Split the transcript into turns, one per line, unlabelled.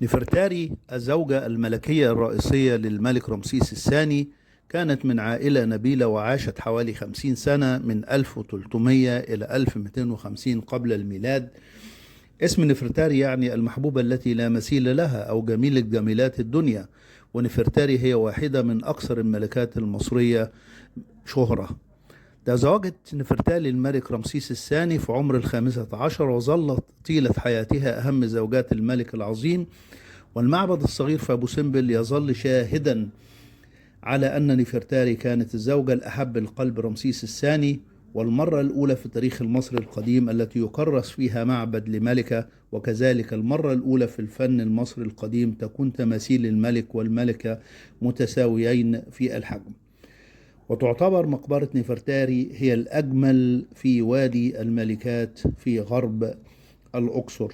نفرتاري الزوجة الملكية الرئيسية للملك رمسيس الثاني كانت من عائلة نبيلة وعاشت حوالي 50 سنة من 1300 إلى 1250 قبل الميلاد. اسم نفرتاري يعني المحبوبة التي لا مثيل لها أو جميلة جميلات الدنيا، ونفرتاري هي واحدة من أكثر الملكات المصرية شهرة. تزوجت نفرتاري الملك رمسيس الثاني في عمر ال15، وظلت طيلة حياتها أهم زوجات الملك العظيم. والمعبد الصغير في أبو سمبل يظل شاهدا على أن نفرتاري كانت الزوجة الأحب لقلب رمسيس الثاني، والمرة الأولى في تاريخ المصري القديم التي يكرس فيها معبد لملكة، وكذلك المرة الأولى في الفن المصري القديم تكون تماثيل الملك والملكة متساويين في الحجم. وتعتبر مقبرة نفرتاري هي الأجمل في وادي الملكات في غرب الأقصر.